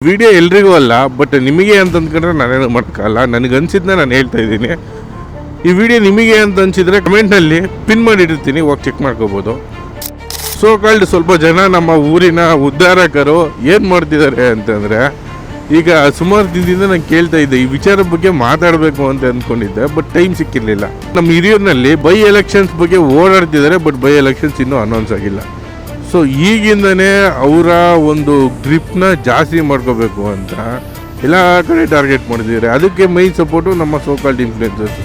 Video ಎಲ್ರಿಗೂ ಅಲ್ಲ, but ನಿಮಗೆ ಅಂತ ಅಂದ್ಕೊಂಡ್ರೆ ನಾನೇನು ಮಾಡೋಕ್ಕಲ್ಲ. ನನಗನ್ಸಿದ್ನ ನಾನು ಹೇಳ್ತಾ ಇದ್ದೀನಿ. ಈ ವಿಡಿಯೋ ನಿಮಗೆ ಅಂತ ಅನ್ಸಿದ್ರೆ ಕಮೆಂಟ್ನಲ್ಲಿ ಪಿನ್ ಮಾಡಿರ್ತೀನಿ, ಹೋಗಿ ಚೆಕ್ ಮಾಡ್ಕೋಬೋದು. ಸೋ ಕಾಲ್ಡ್ ಸ್ವಲ್ಪ ಜನ ನಮ್ಮ ಊರಿನ ಉದ್ಧಾರಕರು ಏನು ಮಾಡ್ತಿದ್ದಾರೆ ಅಂತಂದರೆ, ಈಗ ಸುಮಾರು ದಿನದಿಂದ ನಾನು ಕೇಳ್ತಾ ಇದ್ದೆ, ಈ ವಿಚಾರದ ಬಗ್ಗೆ ಮಾತಾಡಬೇಕು ಅಂತ ಅಂದ್ಕೊಂಡಿದ್ದೆ, ಬಟ್ ಟೈಮ್ ಸಿಕ್ಕಿರಲಿಲ್ಲ. ನಮ್ಮ ಹಿರಿಯೂರಿನಲ್ಲಿ ಬೈ ಎಲೆಕ್ಷನ್ಸ್ ಬಗ್ಗೆ ಓಡಾಡ್ತಿದ್ದಾರೆ, ಬಟ್ ಬೈ ಎಲೆಕ್ಷನ್ಸ್ ಇನ್ನೂ ಅನೌನ್ಸ್ ಆಗಿಲ್ಲ. ಸೊ ಈಗಿಂದನೇ ಅವರ ಒಂದು ಗ್ರಿಪ್ನ ಜಾಸ್ತಿ ಮಾಡ್ಕೋಬೇಕು ಅಂತ ಎಲ್ಲ ಕಡೆ ಟಾರ್ಗೆಟ್ ಮಾಡಿದ್ದಾರೆ. ಅದಕ್ಕೆ ಮೈನ್ ಸಪೋರ್ಟು ನಮ್ಮ ಸೋಕಾಲ್ಡ್ ಇನ್ಫ್ಲುಯೆನ್ಸರ್ಸ್.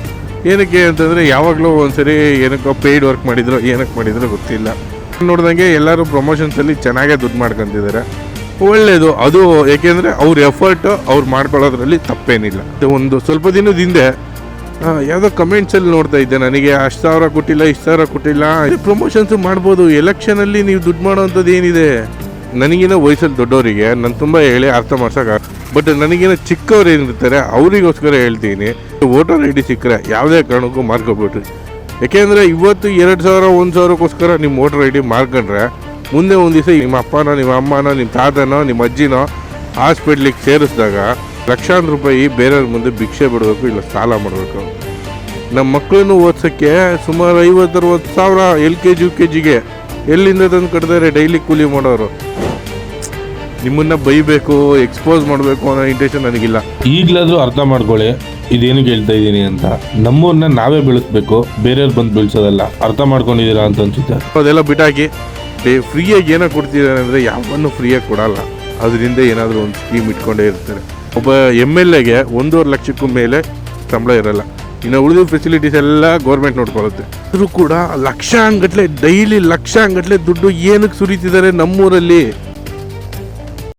ಏನಕ್ಕೆ ಅಂತಂದರೆ ಯಾವಾಗಲೂ ಒಂದ್ಸರಿ ಏನಕ್ಕೋ ಪೇಯ್ಡ್ ವರ್ಕ್ ಮಾಡಿದ್ರು, ಏನಕ್ಕೆ ಮಾಡಿದ್ರು ಗೊತ್ತಿಲ್ಲ. ನೋಡ್ದಂಗೆ ಎಲ್ಲರೂ ಪ್ರಮೋಷನ್ಸಲ್ಲಿ ಚೆನ್ನಾಗೇ ದುಡ್ಡು ಮಾಡ್ಕೊತಿದ್ದಾರೆ, ಒಳ್ಳೆಯದು ಅದು. ಏಕೆಂದರೆ ಅವ್ರ ಎಫರ್ಟು ಅವ್ರು ಮಾಡ್ಕೊಳ್ಳೋದ್ರಲ್ಲಿ ತಪ್ಪೇನಿಲ್ಲ. ಒಂದು ಸ್ವಲ್ಪ ದಿನದ ಹಿಂದೆ ಯಾವುದೋ ಕಮೆಂಟ್ಸಲ್ಲಿ ನೋಡ್ತಾ ಇದ್ದೆ, ನನಗೆ 10,000 ಕೊಟ್ಟಿಲ್ಲ, 10,000 ಕೊಟ್ಟಿಲ್ಲ. ಪ್ರಮೋಷನ್ಸು ಮಾಡ್ಬೋದು, ಎಲೆಕ್ಷನಲ್ಲಿ ನೀವು ದುಡ್ಡು ಮಾಡೋವಂಥದ್ದು ಏನಿದೆ? ನನಗಿನ ವಯಸ್ಸಲ್ಲಿ ದೊಡ್ಡವರಿಗೆ ನಾನು ತುಂಬ ಹೇಳಿ ಅರ್ಥ ಮಾಡ್ಸೋಕೆ, ಬಟ್ ನನಗಿನ ಚಿಕ್ಕವ್ರು ಏನಿರ್ತಾರೆ ಅವರಿಗೋಸ್ಕರ ಹೇಳ್ತೀನಿ, ವೋಟರ್ ಐ ಡಿ ಸಿಕ್ಕರೆ ಯಾವುದೇ ಕಾರಣಕ್ಕೂ ಮಾರ್ಕೊಬಿಟ್ರಿ. ಯಾಕೆಂದರೆ ಇವತ್ತು 2,000 1,000ಕ್ಕೋಸ್ಕರ ನಿಮ್ಮ ವೋಟರ್ ಐ ಡಿ ಮಾರ್ಕೊಂಡ್ರೆ, ಮುಂದೆ ಒಂದು ದಿವಸ ನಿಮ್ಮ ಅಪ್ಪನೋ, ನಿಮ್ಮ ಅಮ್ಮನೋ, ನಿಮ್ಮ ತಾತನೋ, ನಿಮ್ಮ ಅಜ್ಜಿನೋ ಹಾಸ್ಪಿಟ್ಲಿಗೆ ಸೇರಿಸಿದಾಗ ಲಕ್ಷಾಂತರ ರೂಪಾಯಿ ಬೇರೆಯವ್ರ ಮುಂದೆ ಭಿಕ್ಷೆ ಬಿಡಬೇಕು, ಇಲ್ಲ ಸಾಲ ಮಾಡಬೇಕು. ನಮ್ಮ ಮಕ್ಕಳನ್ನು ಓದಿಸೋಕ್ಕೆ ಸುಮಾರು 50-60 ಸಾವಿರ LKG UKGಗೆ ಎಲ್ಲಿಂದ ತಂದು ಕಟ್ತಾರೆ ಡೈಲಿ ಕೂಲಿ ಮಾಡೋರು. ನಿಮ್ಮನ್ನು ಬೈಬೇಕು, ಎಕ್ಸ್ಪೋಸ್ ಮಾಡಬೇಕು ಅನ್ನೋ ಇಂಟೆನ್ಷನ್ ನನಗಿಲ್ಲ. ಈಗಲಾದರೂ ಅರ್ಥ ಮಾಡ್ಕೊಳ್ಳಿ ಇದೇನು ಹೇಳ್ತಾ ಇದ್ದೀನಿ ಅಂತ. ನಮ್ಮೂರನ್ನ ನಾವೇ ಬೆಳೆಸ್ಬೇಕು, ಬೇರೆಯವ್ರು ಬಂದು ಬೆಳೆಸೋದಲ್ಲ. ಅರ್ಥ ಮಾಡ್ಕೊಂಡಿದ್ದೀರಾ ಅಂತ ಅನ್ಸುತ್ತೆ. ಅದೆಲ್ಲ ಬಿಟ್ಟಾಕಿ ಫ್ರೀಯಾಗಿ ಏನೋ ಕೊಡ್ತಿದ್ದಾರೆ ಅಂದರೆ ಯಾವನ್ನೂ ಫ್ರೀಯಾಗಿ ಕೊಡಲ್ಲ. ಅದರಿಂದ ಏನಾದರೂ ಒಂದು ಸ್ಕೀಮ್ ಇಟ್ಕೊಂಡೇ ಇರ್ತಾರೆ. ಒಬ್ಬ MLAಗೆ 1.5 ಲಕ್ಷಕ್ಕೂ ಮೇಲೆ ಸಂಬಳ ಇರಲ್ಲ. ಇನ್ನು ಉಳಿದ ಫೆಸಿಲಿಟೀಸ್ ಎಲ್ಲ ಗೌರ್ಮೆಂಟ್ ನೋಡ್ಕೊಳ್ಳುತ್ತೆ. ಆದರೂ ಕೂಡ ಲಕ್ಷಾಂಗಟ್ಲೆ ಡೈಲಿ ಲಕ್ಷಾಂಗಟ್ಲೆ ದುಡ್ಡು ಏನಕ್ಕೆ ಸುರಿತಿದ್ದಾರೆ ನಮ್ಮೂರಲ್ಲಿ?